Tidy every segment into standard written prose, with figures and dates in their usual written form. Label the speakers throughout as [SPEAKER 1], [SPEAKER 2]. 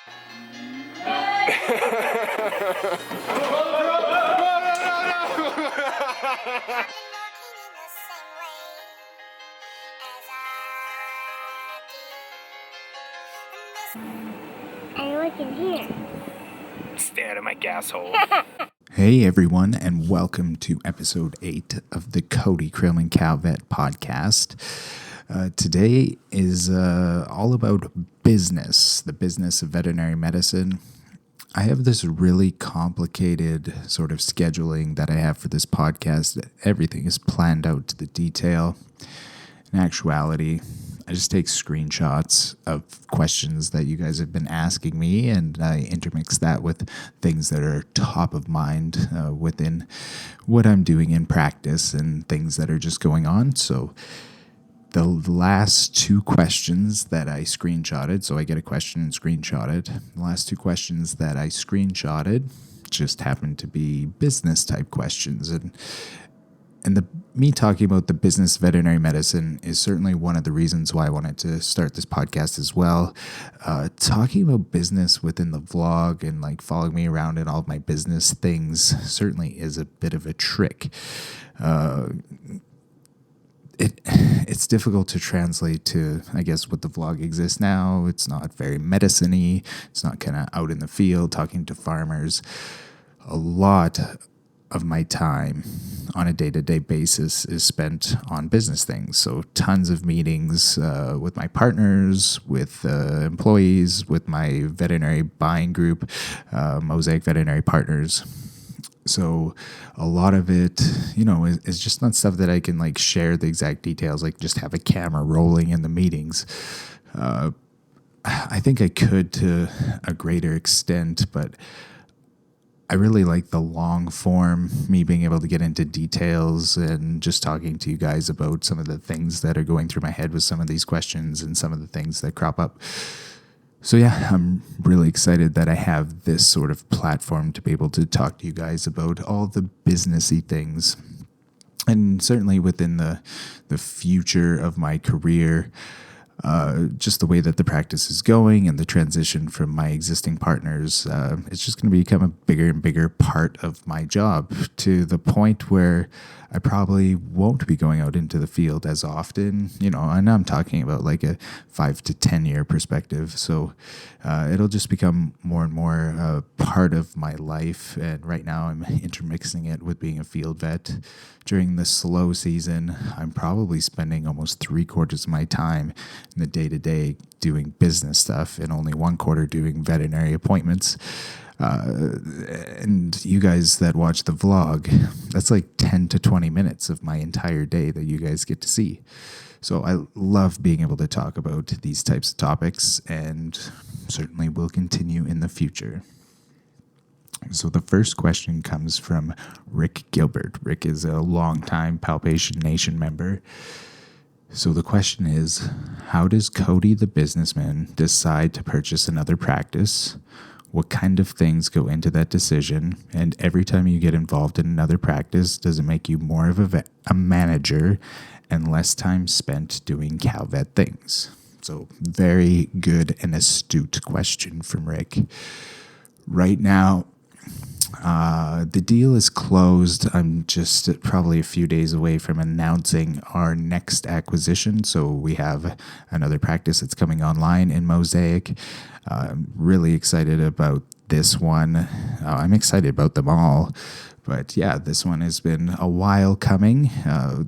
[SPEAKER 1] I look in here.
[SPEAKER 2] Stay out of my gas hole.
[SPEAKER 3] Hey everyone, and welcome to episode 8 of the Cody Creelman Cow Vet podcast. Today is all about business, the business of veterinary medicine. I have this really complicated sort of scheduling that I have for this podcast. Everything is planned out to the detail. In actuality, I just take screenshots of questions that you guys have been asking me, and I intermix that with things that are top of mind within what I'm doing in practice and things that are just going on. So the last 2 questions that I screenshotted, so I get a question and screenshot it. The last 2 questions that I screenshotted just happened to be business type questions. And me talking about the business of veterinary medicine is certainly one of the reasons why I wanted to start this podcast as well. Talking about business within the vlog and like following me around in all of my business things certainly is a bit of a trick. It's difficult to translate to, I guess, what the vlog exists now. It's not very medicine-y. It's not kind of out in the field talking to farmers. A lot of my time on a day-to-day basis is spent on business things. So tons of meetings with my partners, with employees, with my veterinary buying group, Mosaic Veterinary Partners. So a lot of it, is just not stuff that I can like share the exact details, like just have a camera rolling in the meetings. I think I could to a greater extent, but I really like the long form, me being able to get into details and just talking to you guys about some of the things that are going through my head with some of these questions and some of the things that crop up. So yeah, I'm really excited that I have this sort of platform to be able to talk to you guys about all the businessy things. And certainly within the future of my career, just the way that the practice is going and the transition from my existing partners, it's just going to become a bigger and bigger part of my job to the point where I probably won't be going out into the field as often, and I'm talking about like a 5 to 10 year perspective. So it'll just become more and more part of my life. And right now I'm intermixing it with being a field vet. During the slow season, I'm probably spending almost 3/4 of my time in the day-to-day doing business stuff and only 1/4 doing veterinary appointments. And you guys that watch the vlog, that's like 10 to 20 minutes of my entire day that you guys get to see. So I love being able to talk about these types of topics, and certainly will continue in the future. So the first question comes from Rick Gilbert. Rick is a longtime Palpation Nation member. So the question is, how does Cody the businessman decide to purchase another practice? What kind of things go into that decision? And every time you get involved in another practice, does it make you more of a manager and less time spent doing cow vet things? So very good and astute question from Rick. Right now, the deal is closed. I'm just probably a few days away from announcing our next acquisition. So we have another practice that's coming online in Mosaic. I'm really excited about this one. I'm excited about them all. But yeah, this one has been a while coming.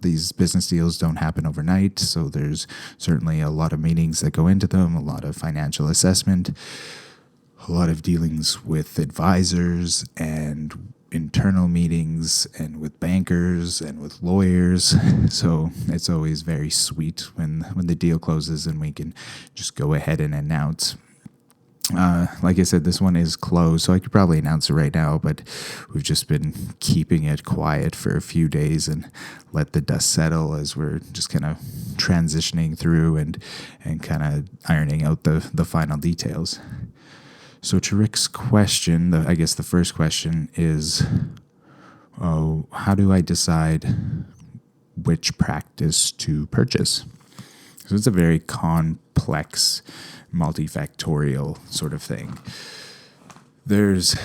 [SPEAKER 3] These business deals don't happen overnight. So there's certainly a lot of meetings that go into them, a lot of financial assessment, a lot of dealings with advisors and internal meetings and with bankers and with lawyers. So it's always very sweet when the deal closes and we can just go ahead and announce. Like I said, this one is closed, so I could probably announce it right now, but we've just been keeping it quiet for a few days and let the dust settle as we're just kind of transitioning through and kind of ironing out the final details. So to Rick's question, I guess the first question is, how do I decide which practice to purchase? So it's a very complex, multifactorial sort of thing. There's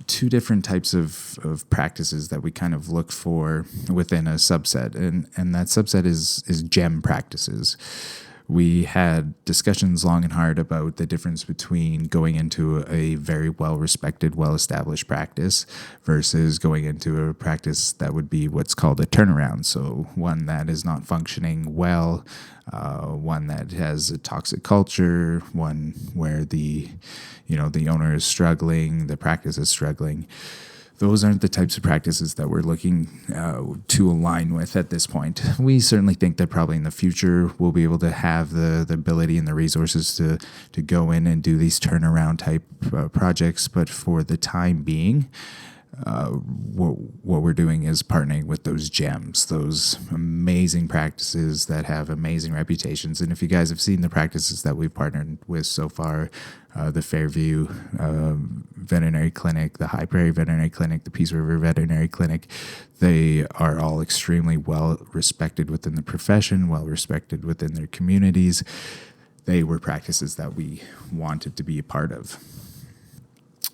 [SPEAKER 3] two different types of practices that we kind of look for within a subset, and that subset is gem practices. We had discussions long and hard about the difference between going into a very well-respected, well-established practice versus going into a practice that would be what's called a turnaround. So one that is not functioning well, one that has a toxic culture, one where the owner is struggling, the practice is struggling. Those aren't the types of practices that we're looking to align with at this point. We certainly think that probably in the future we'll be able to have the ability and the resources to go in and do these turnaround type projects. But for the time being, what we're doing is partnering with those gems, those amazing practices that have amazing reputations. And if you guys have seen the practices that we've partnered with so far, the Fairview Veterinary Clinic, the High Prairie Veterinary Clinic, the Peace River Veterinary Clinic, they are all extremely well respected within the profession, well respected within their communities. They were practices that we wanted to be a part of.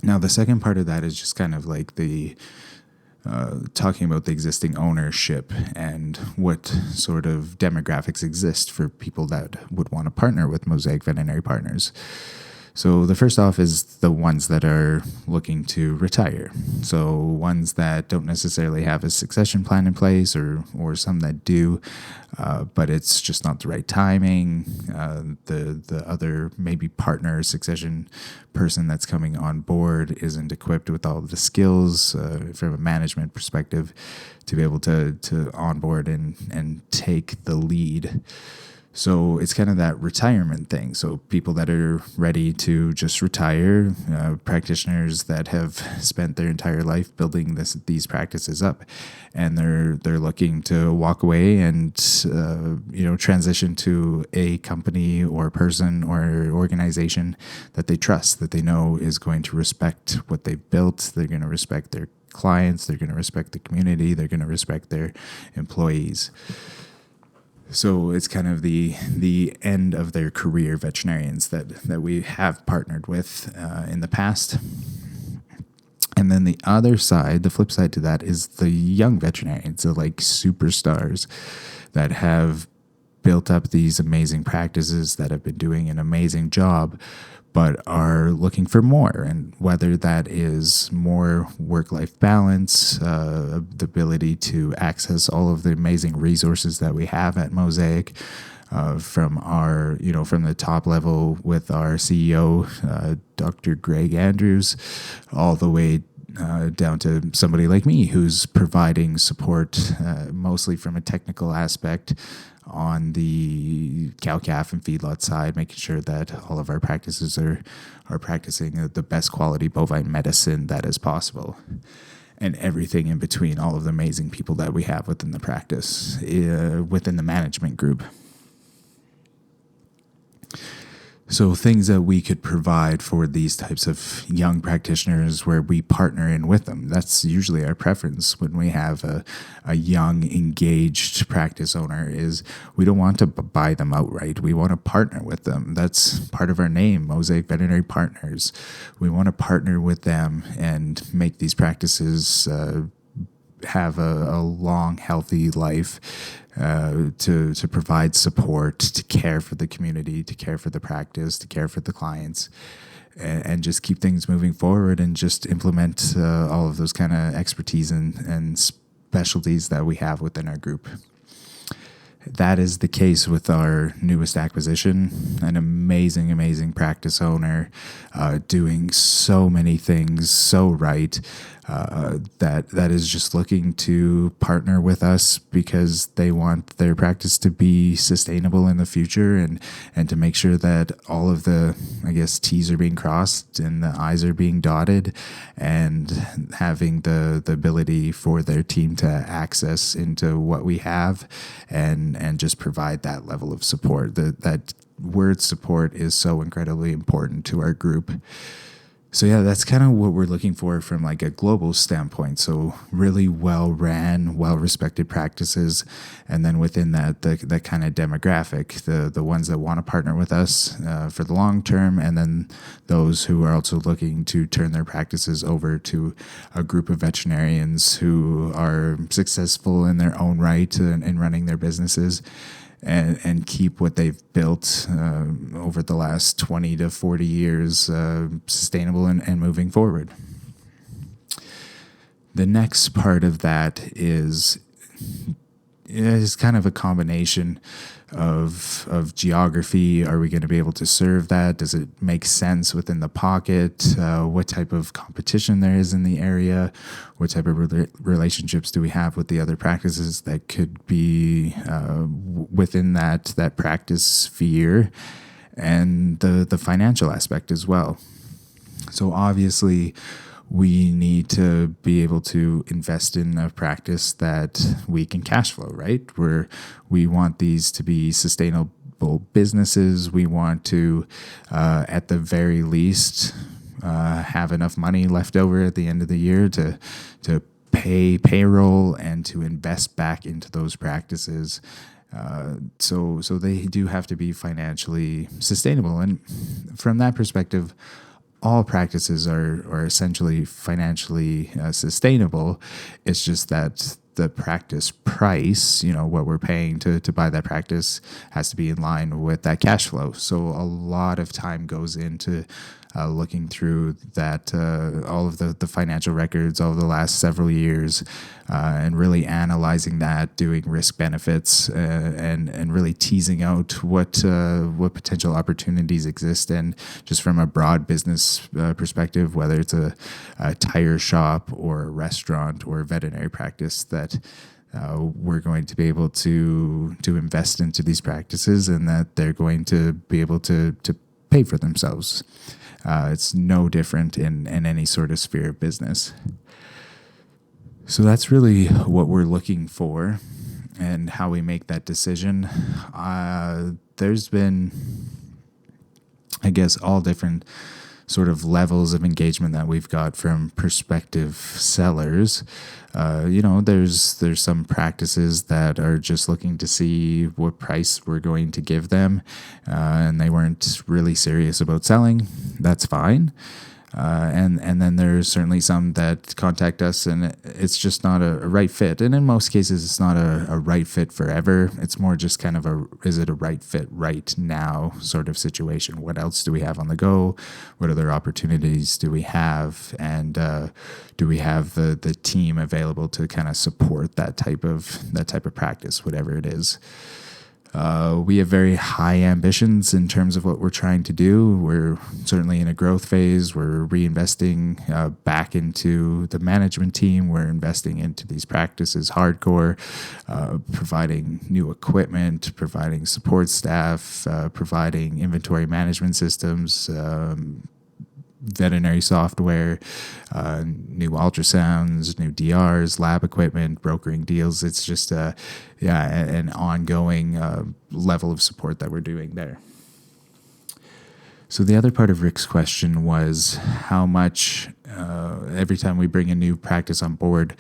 [SPEAKER 3] Now, the second part of that is just kind of like the talking about the existing ownership and what sort of demographics exist for people that would want to partner with Mosaic Veterinary Partners. So the first off is the ones that are looking to retire. So ones that don't necessarily have a succession plan in place, or some that do, but it's just not the right timing. The other maybe partner succession person that's coming on board isn't equipped with all the skills from a management perspective to be able to onboard and take the lead. So it's kind of that retirement thing. So people that are ready to just retire, practitioners that have spent their entire life building these practices up, and they're looking to walk away and transition to a company or person or organization that they trust, that they know is going to respect what they've built. They're going to respect their clients. They're going to respect the community. They're going to respect their employees. So it's kind of the end of their career veterinarians that we have partnered with in the past. And then the other side, the flip side to that, is the young veterinarians, the like superstars that have built up these amazing practices, that have been doing an amazing job, but are looking for more. And whether that is more work-life balance, the ability to access all of the amazing resources that we have at Mosaic, from the top level with our CEO, Dr. Greg Andrews, all the way down to somebody like me who's providing support mostly from a technical aspect on the cow-calf and feedlot side, making sure that all of our practices are practicing the best quality bovine medicine that is possible, and everything in between, all of the amazing people that we have within the practice, within the management group. So things that we could provide for these types of young practitioners where we partner in with them. That's usually our preference when we have a young, engaged practice owner, is we don't want to buy them outright. We want to partner with them. That's part of our name, Mosaic Veterinary Partners. We want to partner with them and make these practices have a long, healthy life, to provide support, to care for the community, to care for the practice, to care for the clients, and just keep things moving forward, and just implement all of those kind of expertise and specialties that we have within our group. That is the case with our newest acquisition, an amazing, amazing practice owner, doing so many things so right, that is just looking to partner with us because they want their practice to be sustainable in the future, and to make sure that all of the, I guess, T's are being crossed and the I's are being dotted, and having the ability for their team to access into what we have, and just provide that level of support. That word support is so incredibly important to our group. So yeah, that's kind of what we're looking for from like a global standpoint. So really well ran, well respected practices, and then within that, the kind of demographic, the ones that want to partner with us for the long term, and then those who are also looking to turn their practices over to a group of veterinarians who are successful in their own right in running their businesses, and keep what they've built over the last 20 to 40 years sustainable and moving forward. The next part of that is kind of a combination of geography. Are we going to be able to serve that? Does it make sense within the pocket? What type of competition there is in the area? What type of relationships do we have with the other practices that could be within that practice sphere? And the financial aspect as well. So obviously, we need to be able to invest in a practice that we can cash flow, right? We want these to be sustainable businesses. We want to, at the very least, have enough money left over at the end of the year to pay payroll and to invest back into those practices. So they do have to be financially sustainable. And from that perspective, all practices are essentially financially sustainable. It's just that the practice price, what we're paying to buy that practice, has to be in line with that cash flow. So a lot of time goes into looking through that, all of the financial records over the last several years, and really analyzing that, doing risk benefits, and really teasing out what potential opportunities exist. And just from a broad business perspective, whether it's a tire shop or a restaurant or a veterinary practice, that we're going to be able to invest into these practices, and that they're going to be able to pay for themselves. It's no different in any sort of sphere of business. So that's really what we're looking for and how we make that decision. There's been, I guess, all different sort of levels of engagement that we've got from prospective sellers. There's some practices that are just looking to see what price we're going to give them, and they weren't really serious about selling. That's fine. And then there's certainly some that contact us and it's just not a right fit. And in most cases, it's not a right fit forever. It's more just kind of is it a right fit right now sort of situation? What else do we have on the go? What other opportunities do we have? And do we have the team available to kind of support that type of practice, whatever it is? We have very high ambitions in terms of what we're trying to do. We're certainly in a growth phase. We're reinvesting back into the management team. We're investing into these practices hardcore, providing new equipment, providing support staff, providing inventory management systems, veterinary software, new ultrasounds, new DRs, lab equipment, brokering deals. It's just an ongoing level of support that we're doing there. So the other part of Rick's question was how much every time we bring a new practice on board,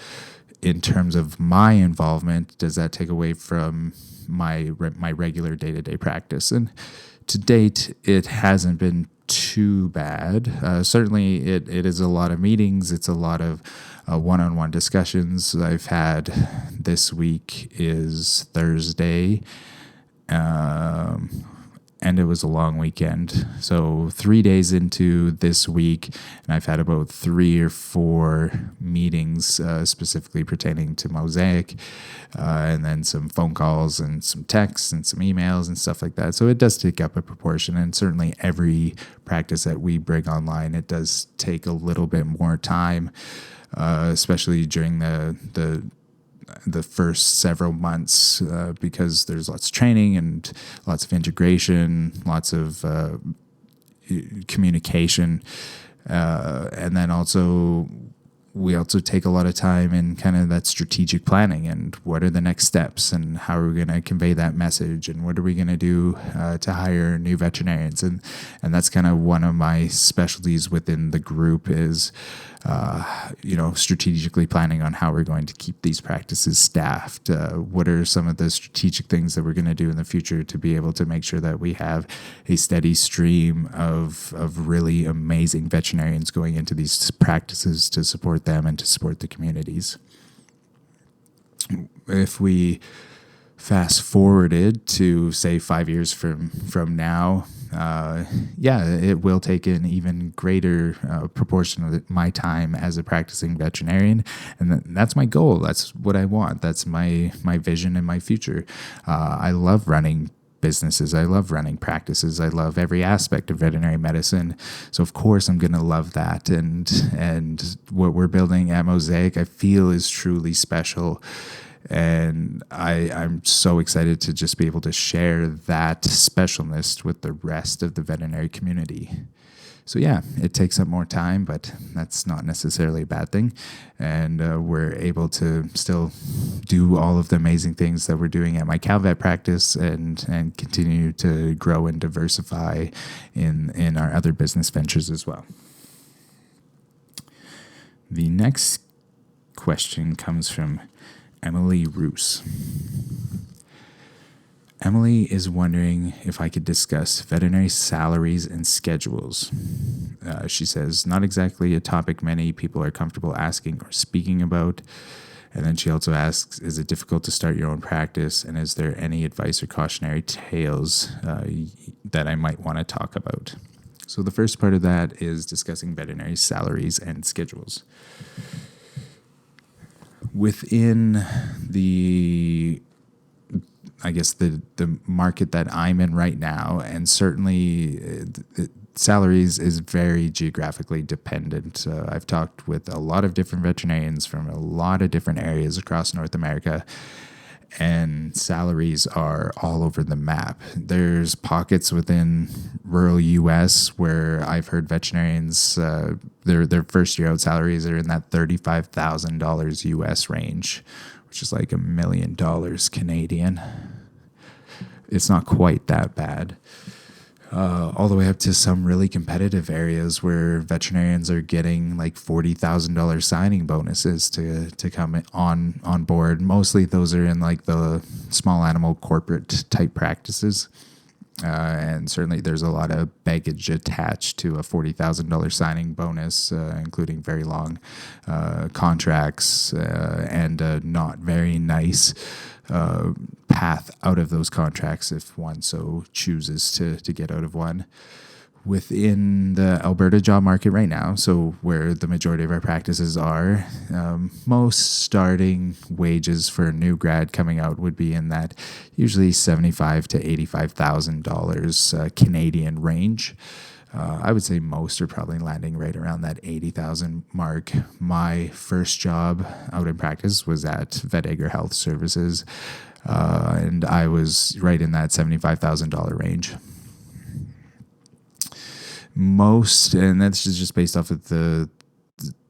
[SPEAKER 3] in terms of my involvement, does that take away from my regular day-to-day practice? And to date, it hasn't been too bad. Certainly, it is a lot of meetings. It's a lot of one-on-one discussions. I've had this week is Thursday, and it was a long weekend. So 3 days into this week, and I've had about 3 or 4 meetings specifically pertaining to Mosaic, and then some phone calls and some texts and some emails and stuff like that. So it does take up a proportion, and certainly every practice that we bring online, it does take a little bit more time, especially during the first several months, because there's lots of training and lots of integration, lots of communication, and then also we also take a lot of time in kind of that strategic planning and what are the next steps and how are we going to convey that message and what are we going to do to hire new veterinarians. And that's kind of one of my specialties within the group is, strategically planning on how we're going to keep these practices staffed. What are some of the strategic things that we're going to do in the future to be able to make sure that we have a steady stream of really amazing veterinarians going into these practices to support them and to support the communities. If we fast forwarded to say 5 years from now, it will take an even greater proportion of my time as a practicing veterinarian, and that's my goal. That's what I want. That's my vision and my future. I love running businesses. I love running practices. I love every aspect of veterinary medicine. So of course I'm going to love that. And what we're building at Mosaic, I feel is truly special. And I'm so excited to just be able to share that specialness with the rest of the veterinary community. So yeah, it takes up more time, but that's not necessarily a bad thing. And we're able to still do all of the amazing things that we're doing at my cow vet practice and continue to grow and diversify in our other business ventures as well. The next question comes from Emily Roos. Emily is wondering if I could discuss veterinary salaries and schedules. She says, not exactly a topic many people are comfortable asking or speaking about. And then she also asks, is it difficult to start your own practice? And is there any advice or cautionary tales that I might want to talk about? So the first part of that is discussing veterinary salaries and schedules. Within the market that I'm in right now, and certainly salaries is very geographically dependent. I've talked with a lot of different veterinarians from a lot of different areas across North America, and salaries are all over the map. There's pockets within rural U.S. where I've heard veterinarians, their first year out salaries are in that $35,000 U.S. range, which is like $1 million Canadian. It's not quite that bad. All the way up to some really competitive areas where veterinarians are getting like $40,000 signing bonuses to come on board. Mostly those are in like the small animal corporate type practices. And certainly there's a lot of baggage attached to a $40,000 signing bonus, including very long contracts and a not very nice path out of those contracts if one so chooses to get out of one. Within the Alberta job market right now, so where the majority of our practices are, most starting wages for a new grad coming out would be in that usually $75,000 to $85,000 Canadian range. I would say most are probably landing right around that 80,000 mark. My first job out in practice was at Vet Agri Health Services, and I was right in that $75,000 range. Most, and that's just based off of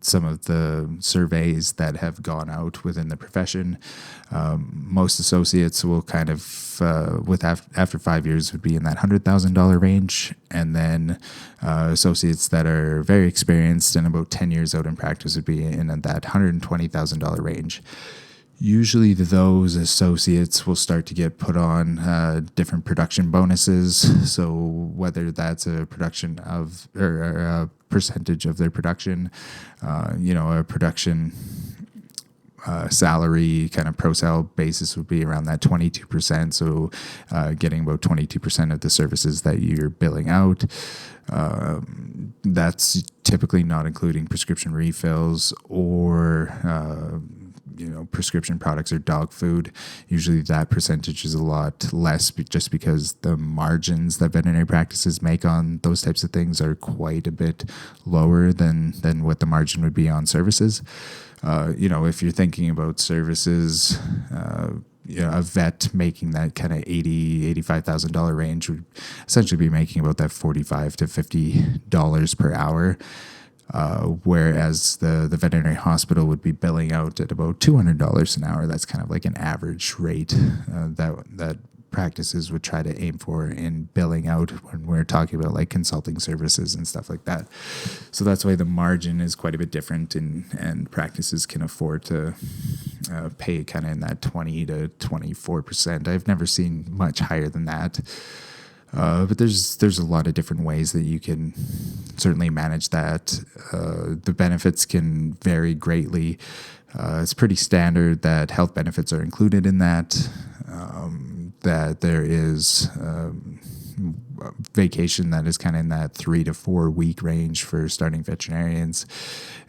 [SPEAKER 3] some of the surveys that have gone out within the profession. Most associates will kind of, after 5 years, would be in that $100,000 range, and then associates that are very experienced and about 10 years out in practice would be in that $120,000 range. Usually those associates will start to get put on different production bonuses. So whether that's a production of or a percentage of their production, a production salary kind of pro sale basis would be around that 22%. So getting about 22% of the services that you're billing out. That's typically not including prescription refills or prescription products or dog food. Usually that percentage is a lot less just because the margins that veterinary practices make on those types of things are quite a bit lower than what the margin would be on services. If you're thinking about services, a vet making that kind of $85,000 range would essentially be making about that $45 to $50 per hour. whereas the veterinary hospital would be billing out at about $200 an hour. That's kind of like an average rate that practices would try to aim for in billing out when we're talking about like consulting services and stuff like that. So that's why the margin is quite a bit different, and practices can afford to pay kind of in that 20 to 24%. I've never seen much higher than that. But there's a lot of different ways that you can certainly manage that. The benefits can vary greatly. It's pretty standard that health benefits are included in that. That there is vacation that is kind of in that 3 to 4 week range for starting veterinarians,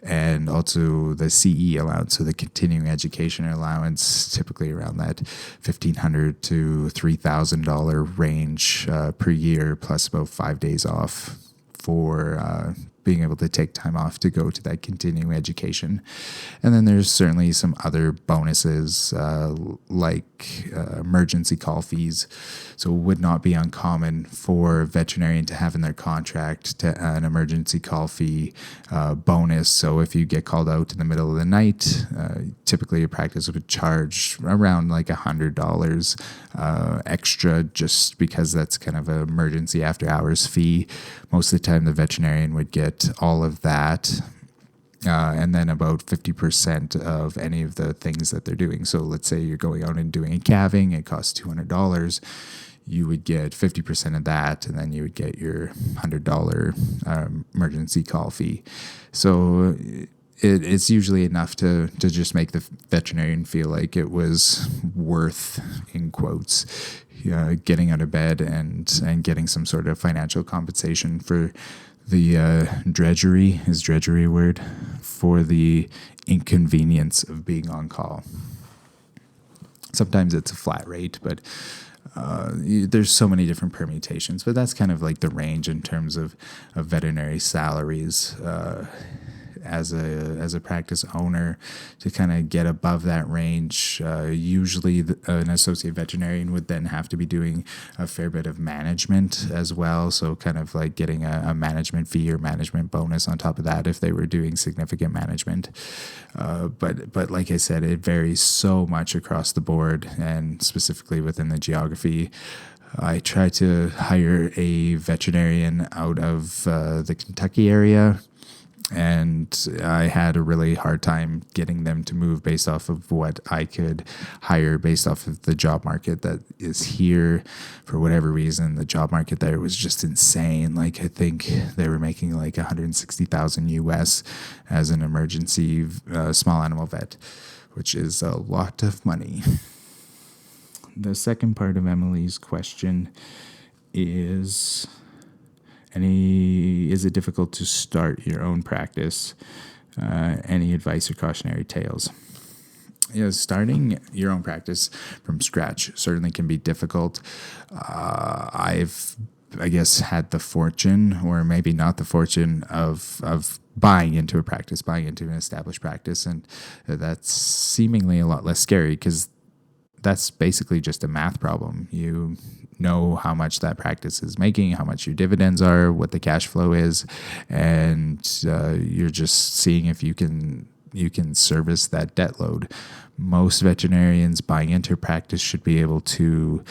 [SPEAKER 3] and also the CE allowance, so the continuing education allowance, typically around that $1,500 to $3,000 range per year, plus about 5 days off for being able to take time off to go to that continuing education. And then there's certainly some other bonuses like emergency call fees. So it would not be uncommon for a veterinarian to have in their contract an emergency call fee bonus. So if you get called out in the middle of the night, typically your practice would charge around like $100 extra, just because that's kind of an emergency after hours fee. Most of the time the veterinarian would get all of that, and then about 50% of any of the things that they're doing. So let's say you're going out and doing a calving, it costs $200. You would get 50% of that, and then you would get your $100 emergency call fee. So it's usually enough to just make the veterinarian feel like it was worth, in quotes, getting out of bed and getting some sort of financial compensation for the drudgery. Is drudgery a word? For the inconvenience of being on call. Sometimes it's a flat rate, but there's so many different permutations. But that's kind of like the range in terms of veterinary salaries. As a practice owner, to kind of get above that range, usually an associate veterinarian would then have to be doing a fair bit of management as well. So kind of like getting a management fee or management bonus on top of that if they were doing significant management. But like I said, it varies so much across the board, and specifically within the geography. I tried to hire a veterinarian out of the Kentucky area, and I had a really hard time getting them to move based off of what I could hire based off of the job market that is here. For whatever reason, the job market there was just insane. Like, I think they were making like $160,000 US as an emergency small animal vet, which is a lot of money. The second part of Emily's question is, is it difficult to start your own practice? Any advice or cautionary tales? Starting your own practice from scratch certainly can be difficult. I guess, had the fortune, or maybe not the fortune, of buying into a practice, buying into an established practice, and that's seemingly a lot less scary, because that's basically just a math problem. You know how much that practice is making, how much your dividends are, what the cash flow is, and you're just seeing if you can service that debt load. Most veterinarians buying into practice should be able to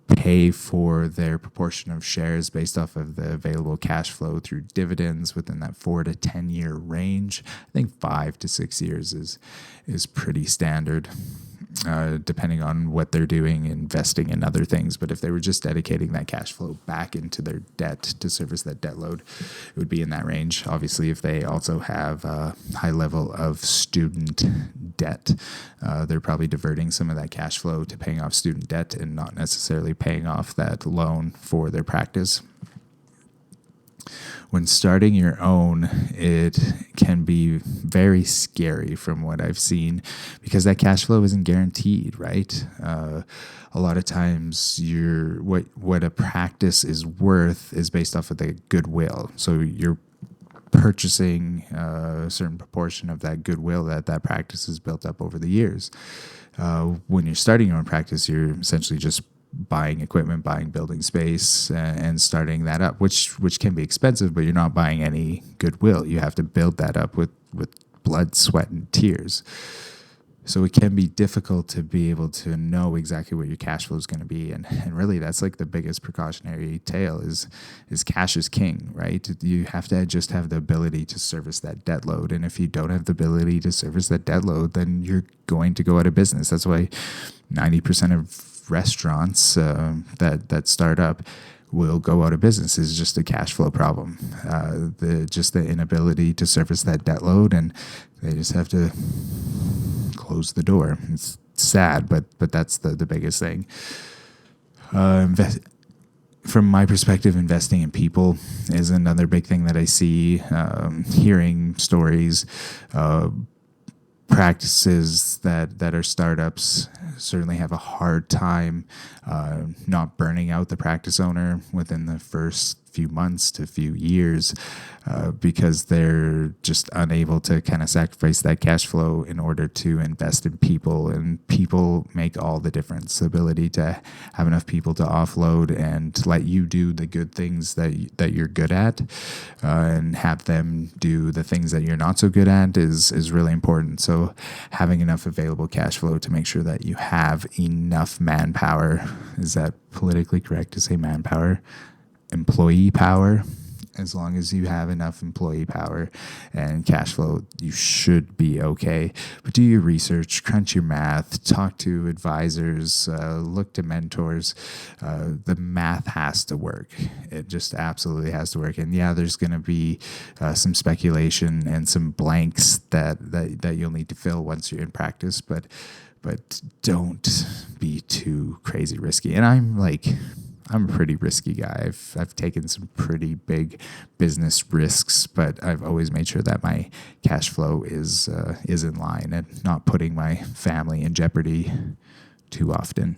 [SPEAKER 3] pay for their proportion of shares based off of the available cash flow through dividends within that 4 to 10 year range. I think 5 to 6 years is pretty standard. Depending on what they're doing, investing in other things. But if they were just dedicating that cash flow back into their debt to service that debt load, it would be in that range. Obviously, if they also have a high level of student debt, they're probably diverting some of that cash flow to paying off student debt and not necessarily paying off that loan for their practice. When starting your own, it can be very scary from what I've seen, because that cash flow isn't guaranteed, right? A lot of times what a practice is worth is based off of the goodwill. So you're purchasing a certain proportion of that goodwill that practice has built up over the years. When you're starting your own practice, you're essentially just buying equipment, buying building space, and starting that up, which can be expensive, but you're not buying any goodwill. You have to build that up with blood, sweat, and tears. So it can be difficult to be able to know exactly what your cash flow is going to be. And really, that's like the biggest precautionary tale is cash is king, right? You have to just have the ability to service that debt load. And if you don't have the ability to service that debt load, then you're going to go out of business. That's why 90% of restaurants that start up will go out of business is just a cash flow problem. The inability to service that debt load, and they just have to close the door. It's sad, but that's the biggest thing. From my perspective, investing in people is another big thing that I see. Hearing stories, practices that are startups certainly have a hard time not burning out the practice owner within the first few months to few years because they're just unable to kind of sacrifice that cash flow in order to invest in people. And people make all the difference. The ability to have enough people to offload and let you do the good things that you're good at and have them do the things that you're not so good at is really important. So having enough available cash flow to make sure that you have enough manpower. Is that politically correct to say manpower? Employee power. As long as you have enough employee power and cash flow, you should be okay. But do your research, crunch your math, talk to advisors, look to mentors. The math has to work. It just absolutely has to work. And yeah, there's going to be some speculation and some blanks that you'll need to fill once you're in practice. But don't be too crazy risky. And I'm a pretty risky guy. I've taken some pretty big business risks, but I've always made sure that my cash flow is in line and not putting my family in jeopardy too often.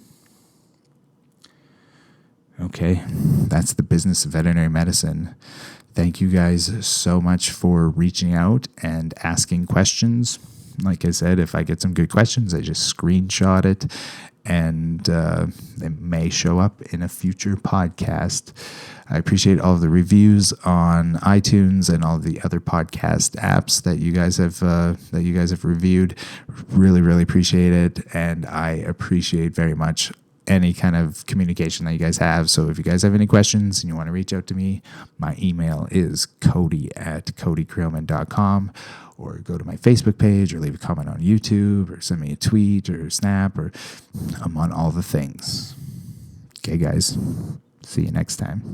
[SPEAKER 3] Okay, that's the business of veterinary medicine. Thank you guys so much for reaching out and asking questions. Like I said, if I get some good questions, I just screenshot it, and it may show up in a future podcast. I appreciate all of the reviews on iTunes and all the other podcast apps that you guys have reviewed. Really, really appreciate it, and I appreciate very much any kind of communication that you guys have. So if you guys have any questions and you want to reach out to me, my email is cody@codycreelman.com, or go to my Facebook page, or leave a comment on YouTube, or send me a tweet or snap, or I'm on all the things. Okay, guys. See you next time.